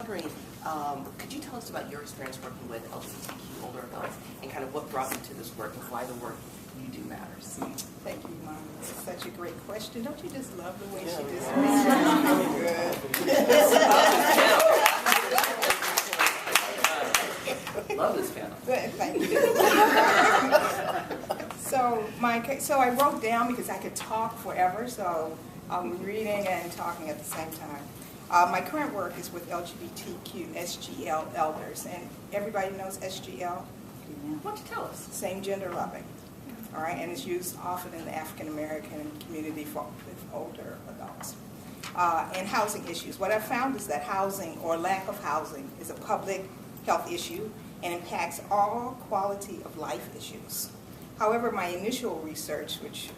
wondering, could you tell us about your experience working with LGBTQ older adults and kind of what brought you to this work and why the work you do matters? Thank you, Imani. This is such a great question. Don't you just love the way she Yeah. just answered? Really good. Love this panel. Thank you. So I wrote down because I could talk forever, so I'm reading and talking at the same time. My current work is with LGBTQ SGL elders, and everybody knows SGL? Why don't you tell us? Same gender loving. All right, and it's used often in the African American community with older adults. And housing issues. What I've found is that housing or lack of housing is a public health issue and impacts all quality of life issues. However, my initial research, which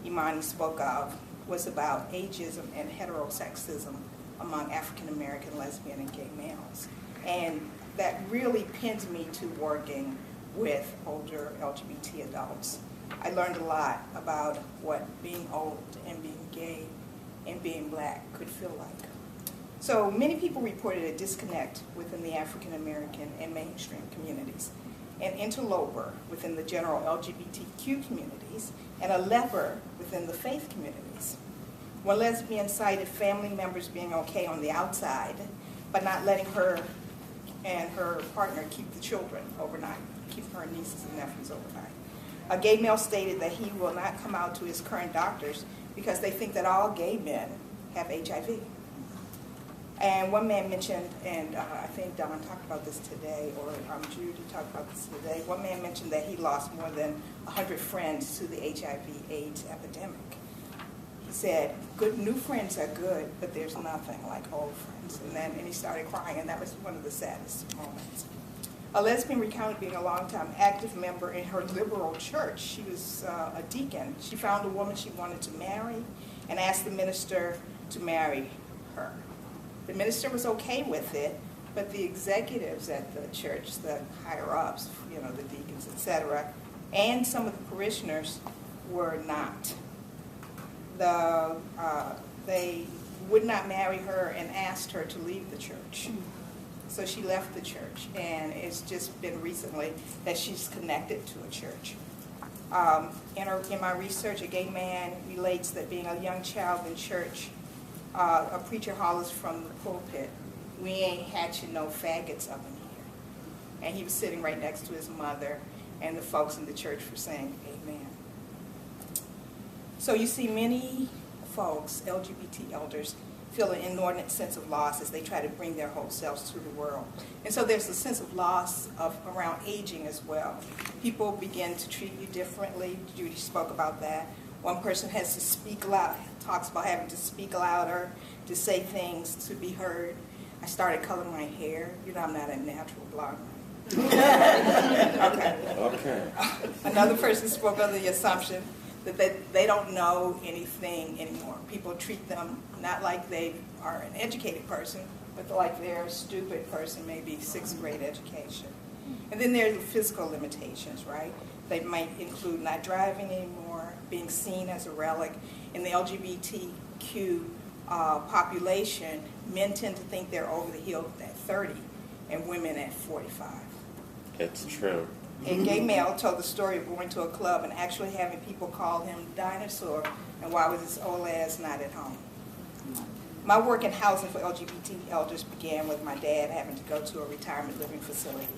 Imani spoke of, was about ageism and heterosexism among African American lesbian and gay males. And that really pinned me to working with older LGBT adults. I learned a lot about what being old and being gay and being black could feel like. So many people reported a disconnect within the African American and mainstream communities, an interloper within the general LGBTQ communities, and a leper within the faith communities. One lesbian cited family members being okay on the outside, but not letting her and her partner keep the children overnight, keep her nieces and nephews overnight. A gay male stated that he will not come out to his current doctors because they think that all gay men have HIV. And one man mentioned, and I think Don talked about this today, or Judy talked about this today, one man mentioned that he lost more than 100 friends to the HIV/AIDS epidemic. He said, "Good new friends are good, but there's nothing like old friends." And he started crying, and that was one of the saddest moments. A lesbian recounted being a longtime active member in her liberal church. She was a deacon. She found a woman she wanted to marry and asked the minister to marry her. The minister was okay with it, but the executives at the church, the higher-ups, the deacons, etc., and some of the parishioners were not. They would not marry her and asked her to leave the church. So she left the church, and it's just been recently that she's connected to a church. In my research, a gay man relates that being a young child in church, a preacher hollers from the pulpit, "We ain't hatching no faggots up in here." And he was sitting right next to his mother, and the folks in the church were saying, "Amen." So you see many folks, LGBT elders, feel an inordinate sense of loss as they try to bring their whole selves to the world. And so there's a sense of loss around aging as well. People begin to treat you differently. Judy spoke about that. One person has to speak loud, talks about having to speak louder, to say things, to be heard. I started coloring my hair. I'm not a natural blonde. Okay. Another person spoke of the assumption that they don't know anything anymore. People treat them not like they are an educated person, but like they're a stupid person, maybe sixth grade education. And then there are the physical limitations, right? They might include not driving anymore, being seen as a relic. In the LGBTQ population, men tend to think they're over the hill at 30 and women at 45. It's true. A gay male told the story of going to a club and actually having people call him dinosaur, and why was his old ass not at home? My work in housing for LGBT elders began with my dad having to go to a retirement living facility.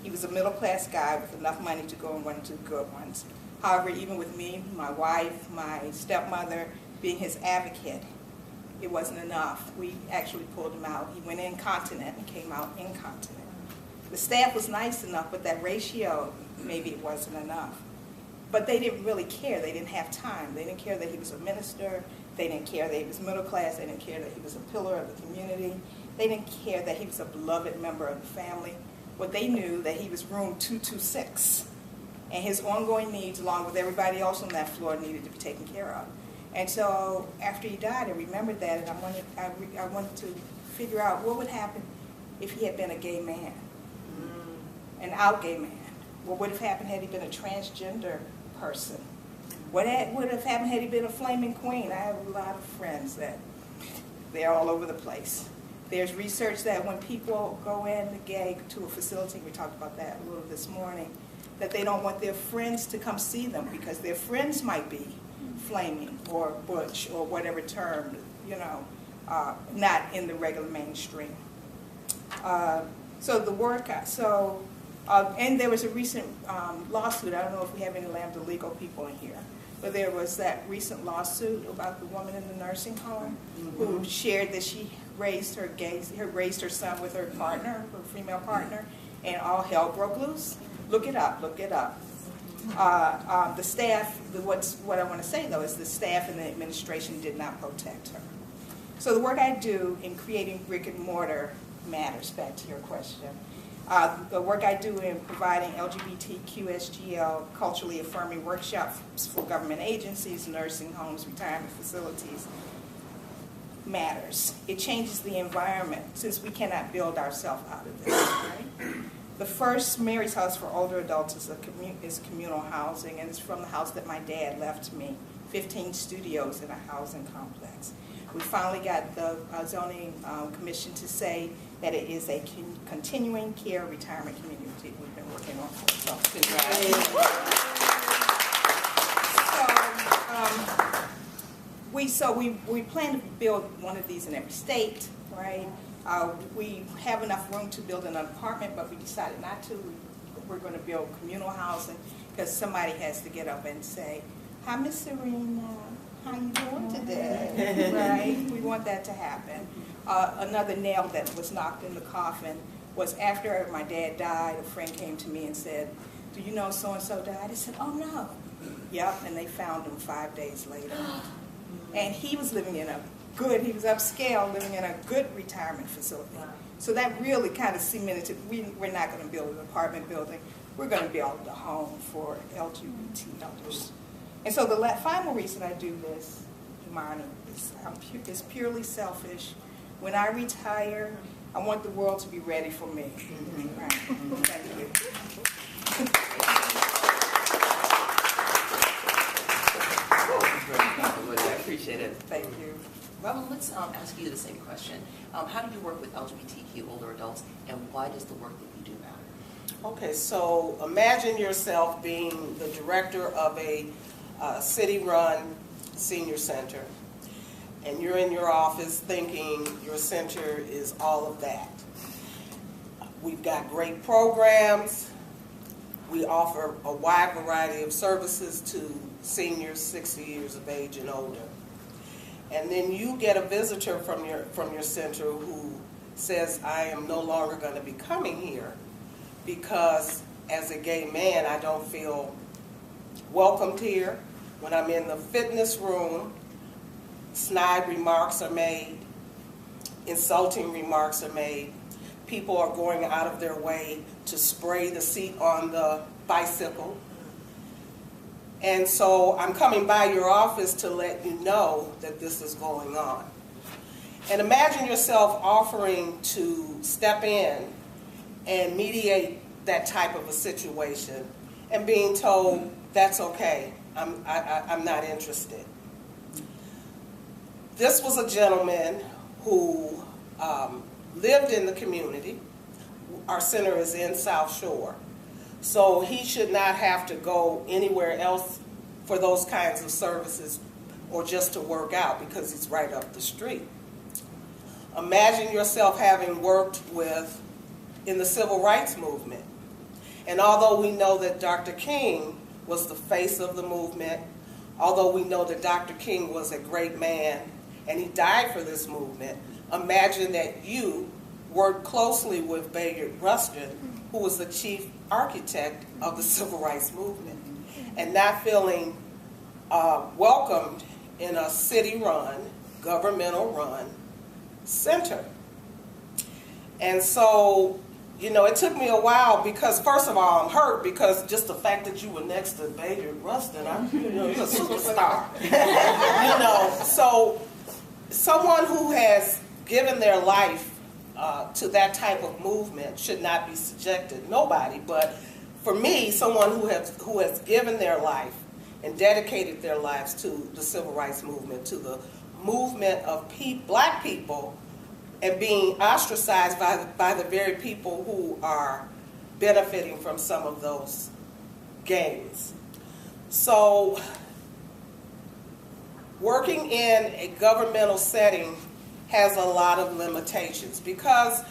He was a middle-class guy with enough money to go in one of two good ones. However, even with me, my wife, my stepmother, being his advocate, it wasn't enough. We actually pulled him out. He went incontinent and came out incontinent. The staff was nice enough, but that ratio, maybe it wasn't enough. But they didn't really care. They didn't have time. They didn't care that he was a minister. They didn't care that he was middle class. They didn't care that he was a pillar of the community. They didn't care that he was a beloved member of the family. What they knew that he was room 226, and his ongoing needs, along with everybody else on that floor, needed to be taken care of. And so after he died, I remembered that, and I wanted to figure out what would happen if he had been a gay man, an out gay man. What would have happened had he been a transgender person? What would have happened had he been a flaming queen? I have a lot of friends that they're all over the place. There's research that when people go in to a facility, we talked about that a little this morning, that they don't want their friends to come see them because their friends might be flaming or butch or whatever term, not in the regular mainstream. So the work, and there was a recent lawsuit. I don't know if we have any Lambda legal people in here, but there was that recent lawsuit about the woman in the nursing home who shared that she raised her son with her partner, her female partner, and all hell broke loose. Look it up. The staff, what I want to say though is the staff and the administration did not protect her. So the work I do in creating brick and mortar matters, back to your question. The work I do in providing LGBTQ SGL culturally affirming workshops for government agencies, nursing homes, retirement facilities matters. It changes the environment since we cannot build ourselves out of this, right? The first Mary's House for older adults is communal housing, and it's from the house that my dad left me, 15 studios in a housing complex. We finally got the zoning commission to say that it is a continuing care retirement community we've been working on for. So, we plan to build one of these in every state, right? We have enough room to build an apartment, but we decided not to. We're going to build communal housing because somebody has to get up and say, "Hi, Miss Serena. How you doing today?" Right? We want that to happen. Another nail that was knocked in the coffin was after my dad died, a friend came to me and said, "Do you know so-and-so died?" I said, "Oh, no." Yep, and they found him 5 days later. And he was living in he was upscale, living in a good retirement facility. So that really kind of cemented we're not going to build an apartment building. We're going to build a home for LGBT elders. And so the final reason I do this, Imani, is purely selfish. When I retire, I want the world to be ready for me. Right. Thank you. I appreciate it. Thank you. Robin, let's ask you the same question. How do you work with LGBTQ older adults, and why does the work that you do matter? Okay, so imagine yourself being the director of a city-run senior center, and you're in your office thinking your center is all of that. We've got great programs. We offer a wide variety of services to seniors 60 years of age and older. And then you get a visitor from your center who says, "I am no longer going to be coming here because as a gay man, I don't feel welcomed here. When I'm in the fitness room, snide remarks are made, insulting remarks are made. People are going out of their way to spray the seat on the bicycle. And so I'm coming by your office to let you know that this is going on." And imagine yourself offering to step in and mediate that type of a situation and being told, "That's okay, I'm not interested." This was a gentleman who lived in the community. Our center is in South Shore. So he should not have to go anywhere else for those kinds of services or just to work out because he's right up the street. Imagine yourself having worked in the civil rights movement. And although we know that Dr. King was the face of the movement, although we know that Dr. King was a great man and he died for this movement, imagine that you worked closely with Bayard Rustin, who was the chief architect of the civil rights movement, and not feeling welcomed in a city-run, governmental-run center. And so, it took me a while because, first of all, I'm hurt because just the fact that you were next to Bayard Rustin, you're a superstar. So someone who has given their life to that type of movement should not be subjected. Nobody, but for me, someone who has given their life and dedicated their lives to the civil rights movement, to the movement of black people and being ostracized by the very people who are benefiting from some of those gains. So working in a governmental setting has a lot of limitations because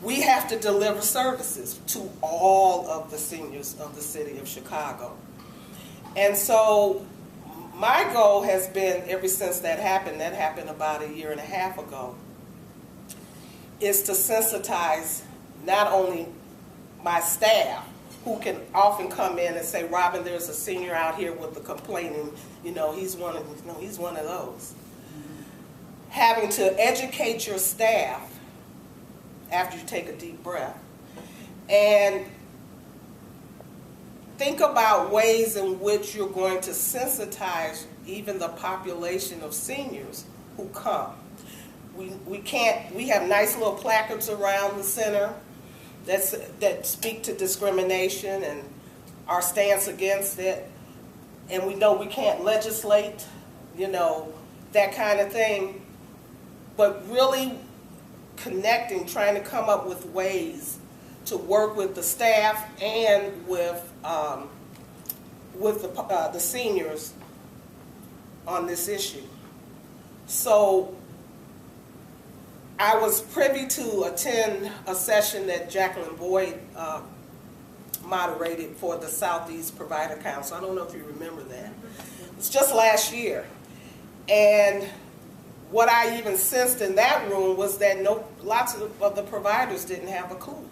we have to deliver services to all of the seniors of the city of Chicago. And so my goal has been, ever since that happened about 1.5 years ago, is to sensitize not only my staff, who can often come in and say, Robin, there's a senior out here with the complaining, he's one of those. Having to educate your staff after you take a deep breath and think about ways in which you're going to sensitize even the population of seniors who come. We have nice little placards around the center that speak to discrimination and our stance against it. And we know we can't legislate, that kind of thing. But really connecting, trying to come up with ways to work with the staff and with the seniors on this issue. So I was privy to attend a session that Jacqueline Boyd moderated for the Southeast Provider Council. I don't know if you remember that. It was just last year. And what I even sensed in that room was that lots of the providers didn't have a clue.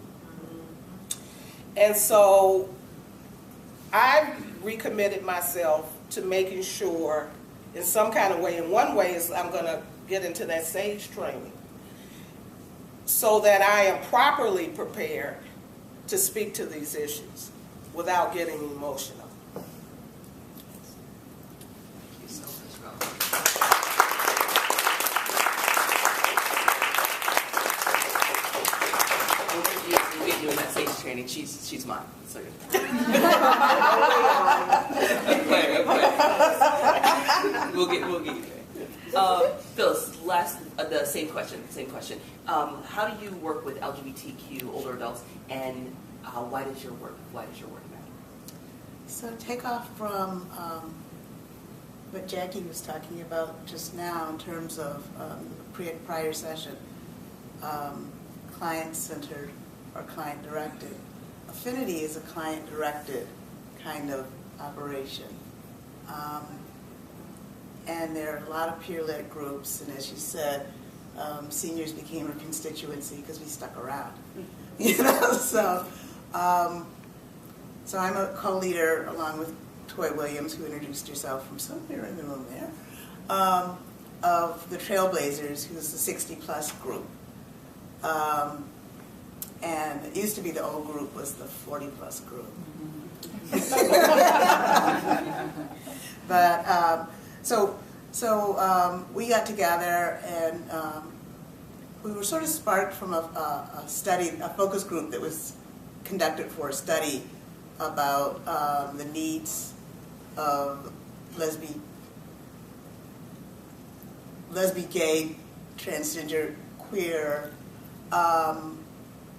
And so I recommitted myself to making sure in some kind of way, and one way is I'm going to get into that SAGE training, so that I am properly prepared to speak to these issues without getting emotional. Thank you so much, Robin. We'll get doing that SAGE training. She's mine. So we'll get you there. Phyllis, the same question. How do you work with LGBTQ older adults, and why does your work matter? So take off from what Jackie was talking about just now in terms of prior session, client-centered or client-directed. Affinity is a client-directed kind of operation. And there are a lot of peer-led groups, and as you said, seniors became a constituency because we stuck around. So I'm a co-leader along with Toy Williams, who introduced herself from somewhere in the room there, of the Trailblazers, who's the 60-plus group. And it used to be the old group was the 40-plus group. But so we got together, and we were sort of sparked from a study, a focus group that was conducted for a study about the needs of lesbian, gay, transgender, queer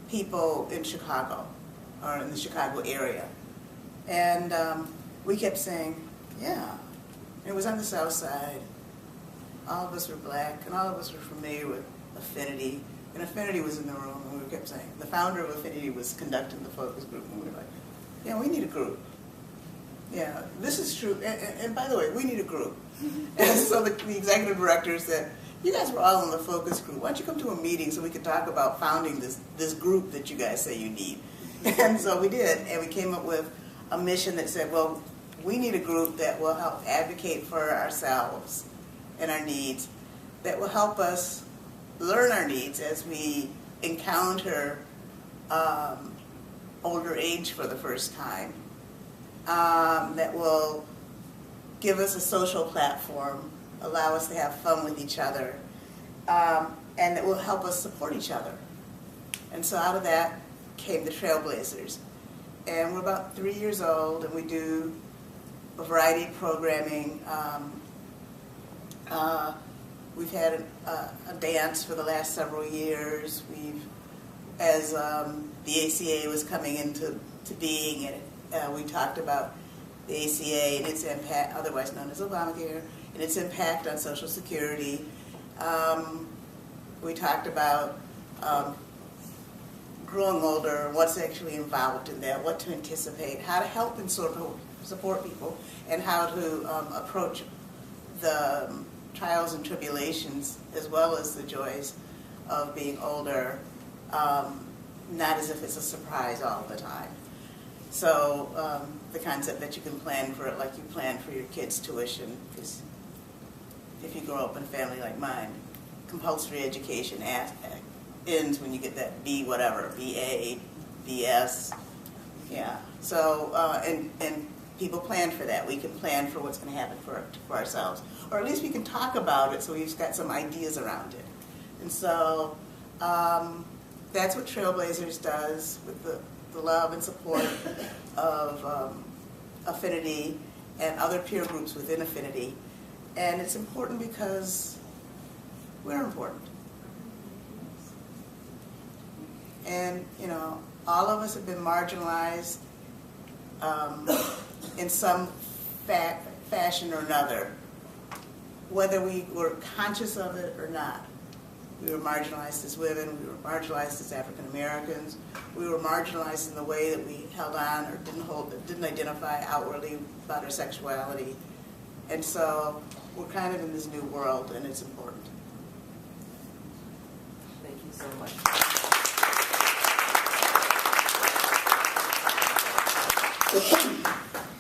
people in Chicago, or in the Chicago area. And we kept saying, yeah, it was on the South Side. All of us were black, and all of us were familiar with Affinity. And Affinity was in the room, and we kept saying, the founder of Affinity was conducting the focus group, and we were like, yeah, we need a group. Yeah, this is true. And by the way, we need a group. And so the executive director said, you guys were all in the focus group. Why don't you come to a meeting so we could talk about founding this group that you guys say you need? And so we did, and we came up with a mission that said, well, we need a group that will help advocate for ourselves and our needs, that will help us learn our needs as we encounter older age for the first time, that will give us a social platform, allow us to have fun with each other, and that will help us support each other. And so out of that came the Trailblazers. And we're about 3 years old, and we do a variety of programming. We've had a dance for the last several years. As the ACA was coming into being, and we talked about the ACA and its impact, otherwise known as Obamacare, and its impact on Social Security. We talked about growing older, what's actually involved in that, what to anticipate, how to help and support people, and how to approach the trials and tribulations as well as the joys of being older, not as if it's a surprise all the time. So the concept that you can plan for it like you plan for your kids' tuition, because if you grow up in a family like mine, compulsory education ends when you get that B whatever, BA, BS, yeah. So, and people plan for that. We can plan for what's going to happen for ourselves. Or at least we can talk about it so we've got some ideas around it. And so that's what Trailblazers does with the love and support of Affinity and other peer groups within Affinity. And it's important because we're important. And, you know, all of us have been marginalized in some fashion or another, whether we were conscious of it or not. We were marginalized as women, we were marginalized as African Americans, we were marginalized in the way that we held on or didn't identify outwardly about our sexuality. And so we're kind of in this new world, and it's important. Thank you so much.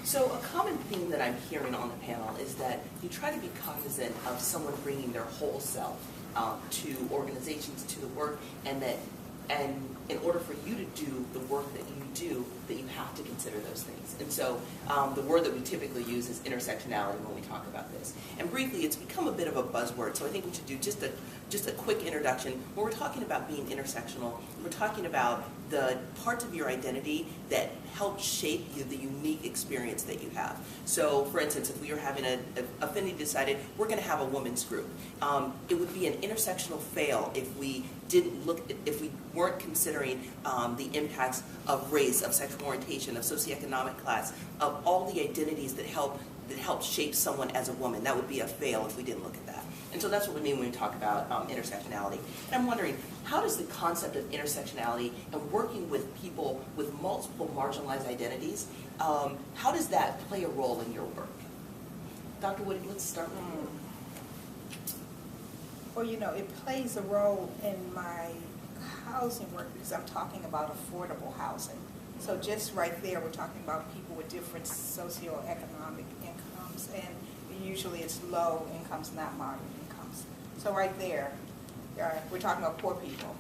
So a common theme that I'm hearing on the panel is that you try to be cognizant of someone bringing their whole self to organizations, to the work, and in order for you to do the work that you do, that you have to consider those things. And so the word that we typically use is intersectionality when we talk about this. And briefly, it's become a bit of a buzzword, so I think we should do just a quick introduction. When we're talking about being intersectional, we're talking about the parts of your identity that help shape you, the unique experience that you have. So, for instance, if we were having an Affinity decided we're going to have a women's group, it would be an intersectional fail if we weren't considering the impacts of race, of sexual orientation, of socioeconomic class, of all the identities that help shape someone as a woman. That would be a fail if we didn't look at that. And so that's what we mean when we talk about intersectionality. And I'm wondering, how does the concept of intersectionality and working with people with multiple marginalized identities, how does that play a role in your work? Dr. Woody, let's start with you. Well, you know, it plays a role in my housing work because I'm talking about affordable housing. So just right there, we're talking about people with different socioeconomic incomes, and usually it's low incomes, not moderate incomes. So right there, we're talking about poor people,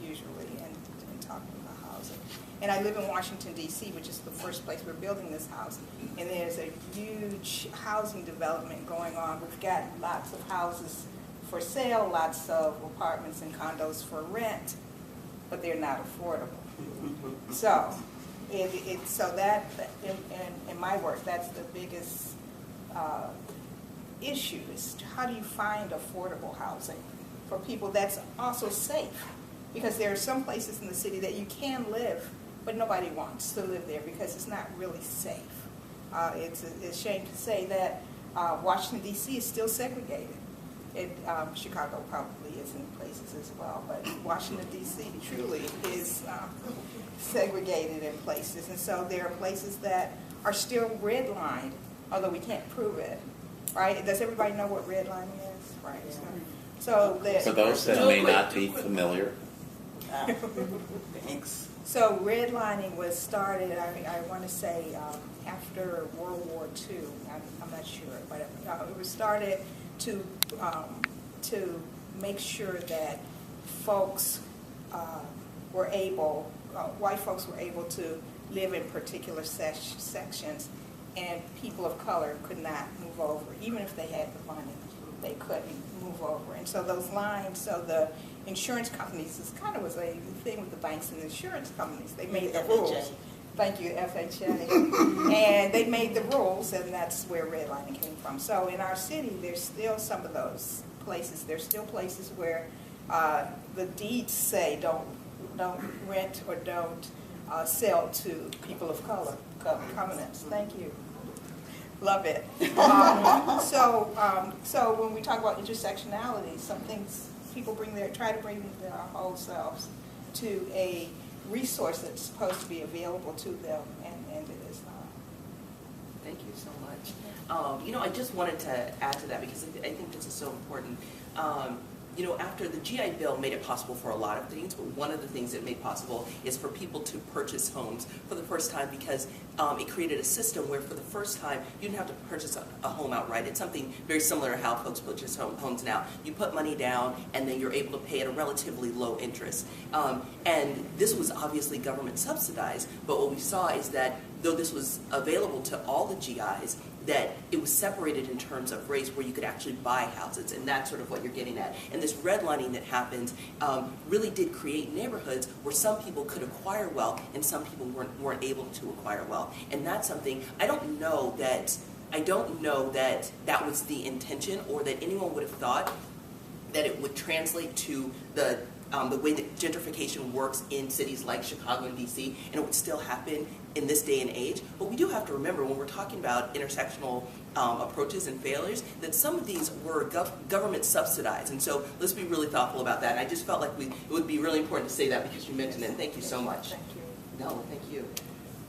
usually, and talking about housing. And I live in Washington, D.C., which is the first place we're building this house. And there's a huge housing development going on. We've got lots of houses for sale, lots of apartments and condos for rent, but they're not affordable. So, so that in my work, that's the biggest issue is how do you find affordable housing for people that's also safe? Because there are some places in the city that you can live, but nobody wants to live there because it's not really safe. It's a shame to say that Washington, D.C. is still segregated. Chicago probably is in places as well, but Washington, D.C. truly is segregated in places. And so there are places that are still redlined, although we can't prove it, right? Does everybody know what redlining is? Right. So for those that may not be familiar. Thanks. So redlining was started, I want to say, after World War II. I'm not sure, but it was started to make sure that folks were able, white folks were able to live in particular sections, and people of color could not move over. Even if they had the money, they couldn't move over. And so those lines, so the insurance companies, this kind of was a thing with the banks and the insurance companies. They made the rules. Thank you, FHA. And they made the rules, and that's where redlining came from. So in our city, there's still some of those places. There's still places where the deeds say don't rent or don't sell to people of color. Covenants. Thank you. Love it. So when we talk about intersectionality, some things people try to bring their whole selves to a resource that's supposed to be available to them, and it is not. Thank you so much. I just wanted to add to that because I think this is so important. After the GI Bill made it possible for a lot of things, but one of the things it made possible is for people to purchase homes for the first time because it created a system where for the first time you didn't have to purchase a home outright. It's something very similar to how folks purchase homes now. You put money down and then you're able to pay at a relatively low interest. And this was obviously government subsidized, but what we saw is that though this was available to all the GIs, that it was separated in terms of race where you could actually buy houses, and that's sort of what you're getting at. And this redlining that happened really did create neighborhoods where some people could acquire wealth and some people weren't able to acquire wealth. And that's something, I don't know that that was the intention or that anyone would have thought that it would translate to the way that gentrification works in cities like Chicago and DC, and it would still happen in this day and age. But we do have to remember when we're talking about intersectional approaches and failures that some of these were government subsidized, and so let's be really thoughtful about that. And I just felt like it would be really important to say that because you mentioned it. Thank you so much. Thank you. No, thank you.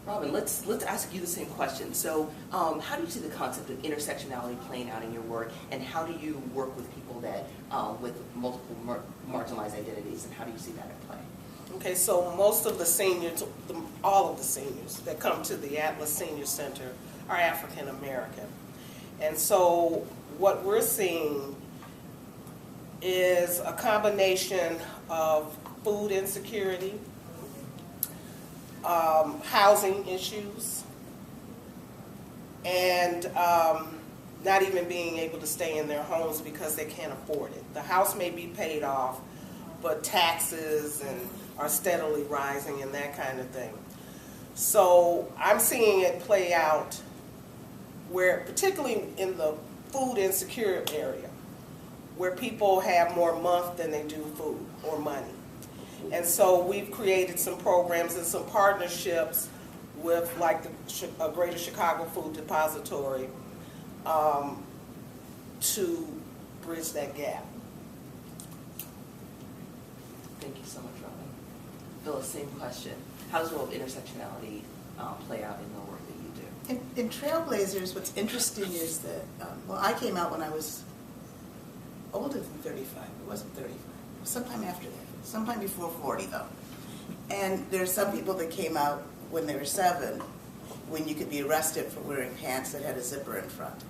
Robin, let's ask you the same question. So how do you see the concept of intersectionality playing out in your work, and how do you work with people that with multiple marginalized identities, and how do you see that at play? Okay, so most of the seniors, all of the seniors that come to the Atlas Senior Center are African American. And so what we're seeing is a combination of food insecurity, housing issues, and not even being able to stay in their homes because they can't afford it. The house may be paid off, but taxes are steadily rising and that kind of thing. So I'm seeing it play out where, particularly in the food insecure area, where people have more month than they do food or money. And so we've created some programs and some partnerships with like a Greater Chicago Food Depository to bridge that gap. Thank you so much, Robin. Phyllis, same question. How does the role of intersectionality play out in the work that you do? In Trailblazers, what's interesting is that, I came out when I was older than 35. It wasn't 35. It was sometime after that. Sometime before 40, though. And there's some people that came out when they were 7, when you could be arrested for wearing pants that had a zipper in front.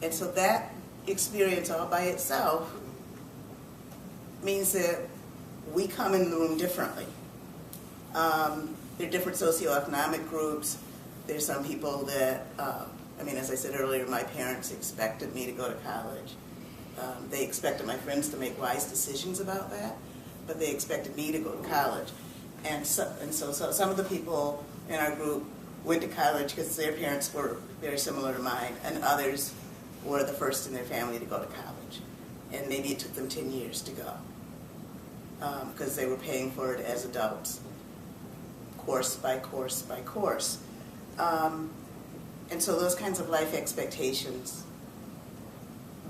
And so that experience all by itself means that we come in the room differently. There are different socioeconomic groups. There's some people that, as I said earlier, my parents expected me to go to college. They expected my friends to make wise decisions about that, but they expected me to go to college. And so some of the people in our group went to college because their parents were very similar to mine, and others were the first in their family to go to college. And maybe it took them 10 years to go because they were paying for it as adults, course by course by course. And so those kinds of life expectations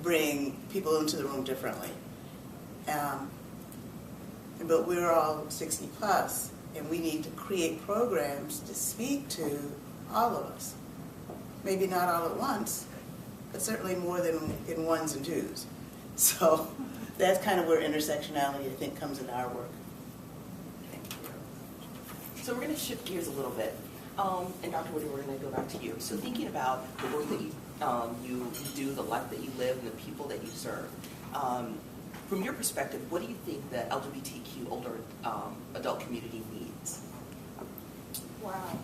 bring people into the room differently. But we're all 60 plus, and we need to create programs to speak to all of us. Maybe not all at once, but certainly more than in ones and twos. So that's kind of where intersectionality, I think, comes in our work. Thank you. So we're going to shift gears a little bit. And Dr. Woody, we're going to go back to you. So thinking about the work that you do, the life that you live, and the people that you serve, from your perspective, what do you think the LGBTQ older adult community needs? Wow.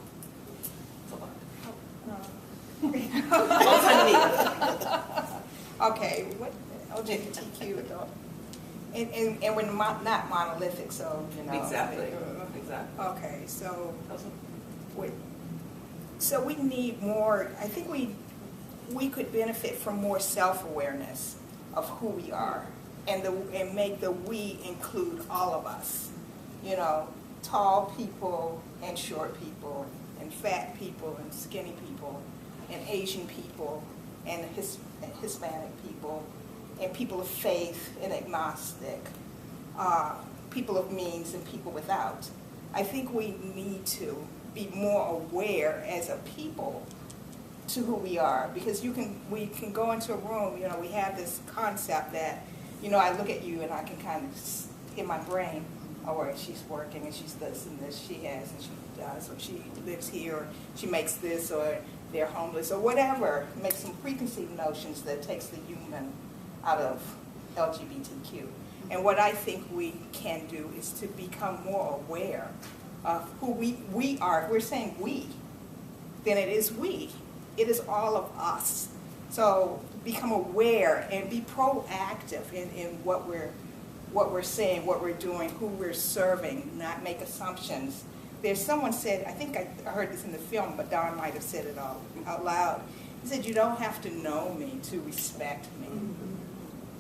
It's a lot. All time need. Okay, what LGBTQ adult, and we're not monolithic, so Exactly. Okay, so we need more. I think we could benefit from more self-awareness of who we are, and make the we include all of us. You know, tall people and short people, and fat people and skinny people, and Asian people and Hispanic people, and people of faith and agnostic, people of means and people without. I think we need to be more aware as a people to who we are, because we can go into a room, you know, we have this concept that, you know, I look at you and I can kind of, in my brain, oh, she's working and she's this and this, she has and she does, or she lives here, or she makes this, or they're homeless, or whatever, make some preconceived notions that takes the human out of LGBTQ. And what I think we can do is to become more aware of who we are. If we're saying we, then it is we. It is all of us. So become aware and be proactive in what we're saying, what we're doing, who we're serving, not make assumptions. There's someone said, I think I heard this in the film, but Don might have said it out loud. He said, you don't have to know me to respect me.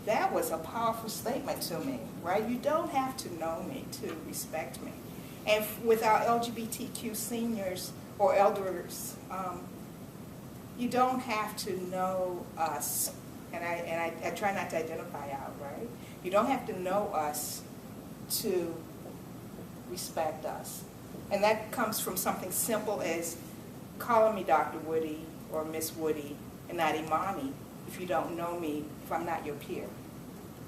That was a powerful statement to me, right? You don't have to know me to respect me. And with our LGBTQ seniors or elders, you don't have to know us, and I try not to identify out, right? You don't have to know us to respect us. And that comes from something simple as calling me Dr. Woody or Miss Woody and not Imani if you don't know me, if I'm not your peer.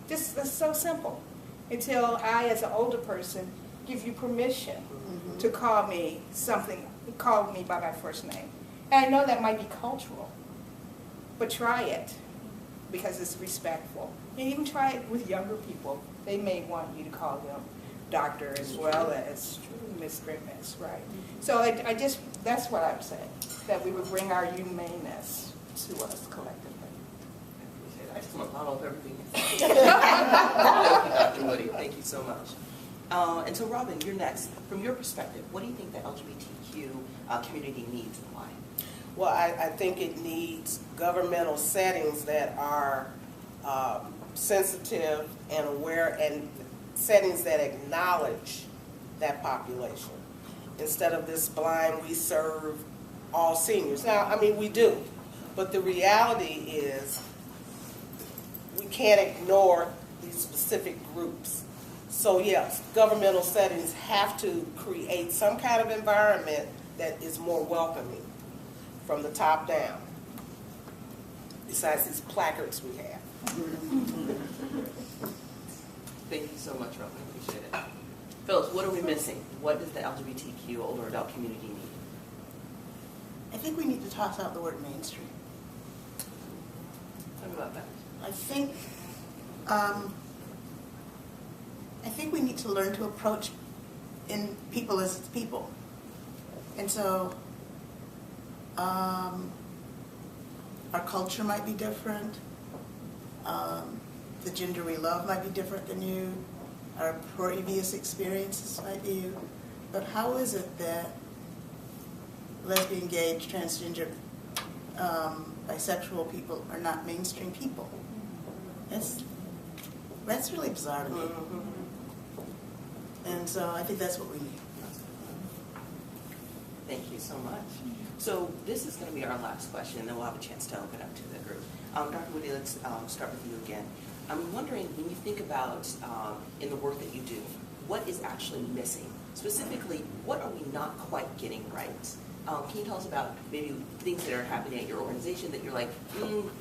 Just that's so simple. Until I, as an older person, give you permission to call me something, call me by my first name. And I know that might be cultural, but try it because it's respectful. And even try it with younger people. They may want you to call them doctor as well as Mr. and Miss, right? So I just, that's what I'm saying, that we would bring our humaneness to us collectively. I just want to follow up everything. Thank you, Dr. Woody. Thank you so much. And so, Robin, you're next. From your perspective, what do you think the LGBTQ community needs and why? Well, I think it needs governmental settings that are sensitive and aware, and settings that acknowledge that population. Instead of this blind, we serve all seniors. Now, I mean, we do, but the reality is we can't ignore these specific groups. So yes, governmental settings have to create some kind of environment that is more welcoming from the top down, besides these placards we have. Thank you so much, Robin. I appreciate it. Phyllis, what are we missing? What does the LGBTQ older adult community need? I think we need to toss out the word mainstream. Tell me about that. I think we need to learn to approach in people as people. And so our culture might be different. The gender we love might be different than you. Our previous experiences might be you. But how is it that lesbian, gay, transgender, bisexual people are not mainstream people? That's really bizarre to me. And so I think that's what we need. Thank you so much. So this is going to be our last question, and then we'll have a chance to open up to the group. Dr. Woody, let's start with you again. I'm wondering, when you think about in the work that you do, what is actually missing? Specifically, what are we not quite getting right? Can you tell us about maybe things that are happening at your organization that you're like,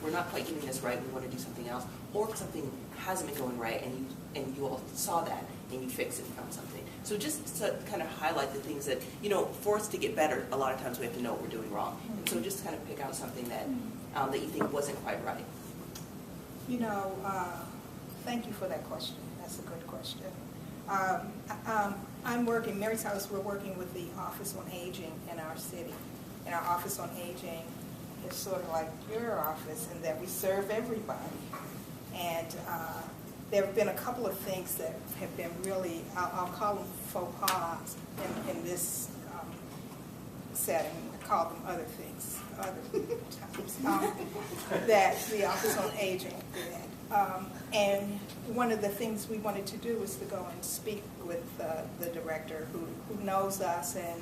we're not quite getting this right, we want to do something else, or if something hasn't been going right and you all saw that and you fixed it and found something. So just to kind of highlight the things that, you know, for us to get better, a lot of times we have to know what we're doing wrong. And so just kind of pick out something that that you think wasn't quite right. You know, thank you for that question. That's a good question. I'm working, Mary's House, we're working with the Office on Aging in our city. And our Office on Aging is sort of like your office in that we serve everybody. And there have been a couple of things that have been really, I'll call them faux pas in this setting, I call them other things, other times, that the Office on Aging did. And one of the things we wanted to do was to go and speak with the director who knows us, and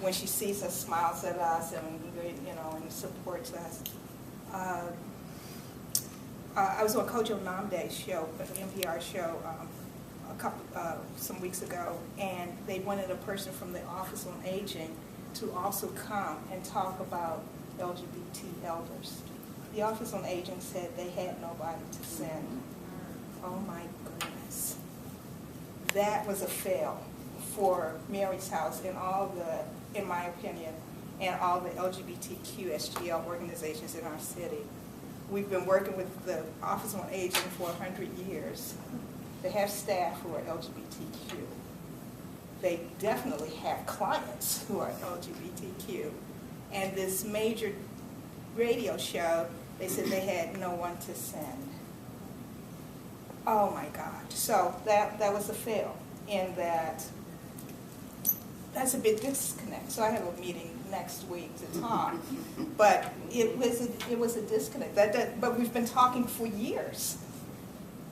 when she sees us, smiles at us, and and supports us. I was on Kojo Namde's show, an NPR show, some weeks ago, and they wanted a person from the Office on Aging to also come and talk about LGBT elders. The Office on Aging said they had nobody to send. Oh my goodness. That was a fail for Mary's House and all the, in my opinion, and all the LGBTQ SGL organizations in our city. We've been working with the Office on Aging for 100 years. They have staff who are LGBTQ. They definitely have clients who are LGBTQ. And this major radio show, they said they had no one to send. Oh my God. So that was a fail in that that's a big disconnect. So I have a meeting next week to talk, but it was a disconnect. But we've been talking for years.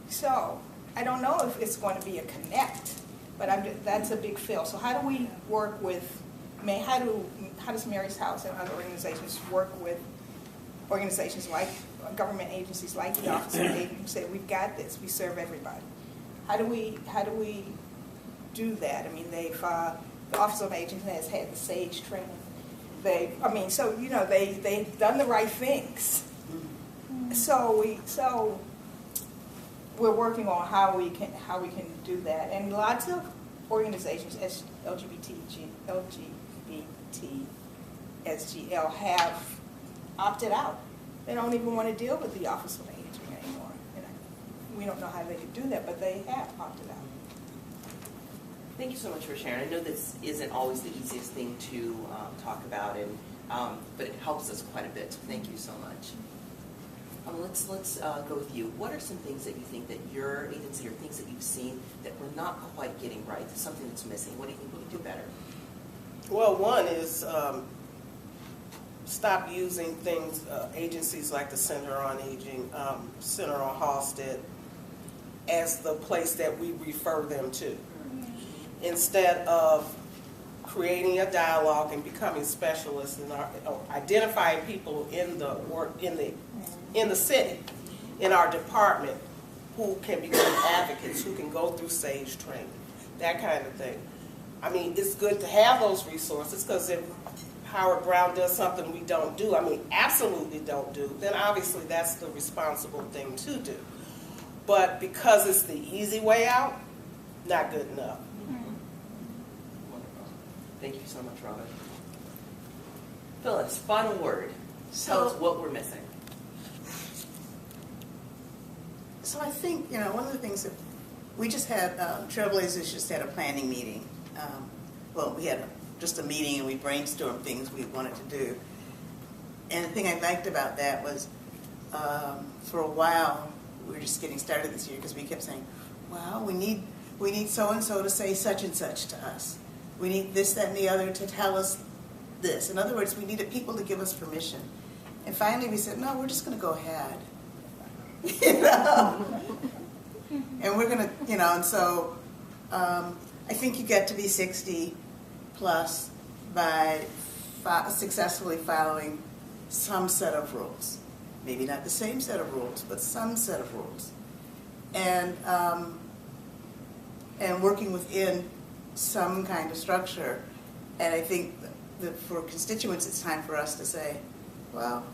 So I don't know if it's going to be a connect, but that's a big fail. So how do we work with, how does Mary's House and other organizations work with organizations like government agencies like the Office of Aging who say, we've got this, we serve everybody? How do we do that? I mean, the Office of Aging has had the SAGE training. They've done the right things. So we're working on how we can do that. And lots of organizations, LGBT, SGL, have opted out. They don't even want to deal with the Office of Aging anymore. We don't know how they could do that, but they have opted out. Thank you so much for sharing. I know this isn't always the easiest thing to talk about, but it helps us quite a bit. So thank you so much. Let's go with you. What are some things that you think that your agency or things that you've seen that we're not quite getting right? Something that's missing. What do you think we can do better? Well, one is stop using things, agencies like the Center on Aging, Center on Halstead, as the place that we refer them to. Instead of creating a dialogue and becoming specialists in identifying people in the city, in our department, who can become advocates, who can go through SAGE training, that kind of thing. I mean, it's good to have those resources, because if Howard Brown does something we don't do, absolutely don't do, then obviously that's the responsible thing to do. But because it's the easy way out, not good enough. Wonderful. Thank you so much, Robin. Phyllis, final word. Tell us what we're missing. So I think, one of the things that we just had, Trailblazers just had a planning meeting. We had just a meeting and we brainstormed things we wanted to do. And the thing I liked about that was, for a while, we were just getting started this year because we kept saying, well, we need so-and-so to say such and such to us. We need this, that, and the other to tell us this. In other words, we needed people to give us permission. And finally we said, no, we're just going to go ahead. And we're going to, and so I think you get to be 60 plus by successfully following some set of rules. Maybe not the same set of rules, but some set of rules. And working within some kind of structure. And I think that for constituents, it's time for us to say, well,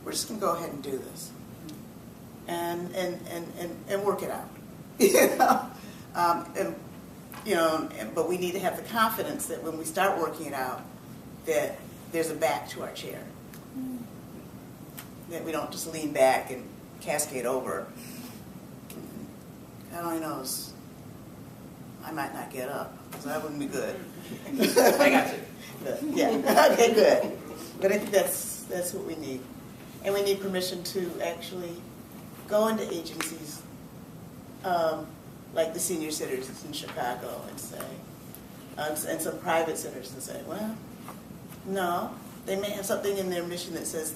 we're just going to go ahead and do this. And work it out. But we need to have the confidence that when we start working it out, that there's a back to our chair. That we don't just lean back and cascade over. God only knows, I might not get up, because that wouldn't be good. I got you. But, yeah, okay, good. But I think that's what we need. And we need permission to actually go into agencies like the senior centers in Chicago and say, and some private centers and say, well, No, they may have something in their mission that says,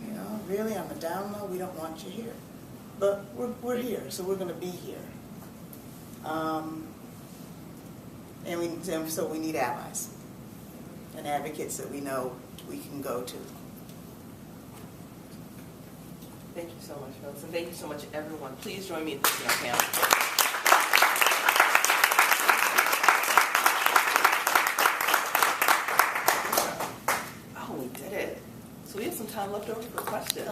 you know, really on the down low, we don't want you here. But we're here, so we're going to be here. And so we need allies and advocates that we know we can go to. Thank you so much, Phyllis, and thank you so much, everyone. Please join me in thanking our panel. Oh, we did it. So we have some time left over for questions.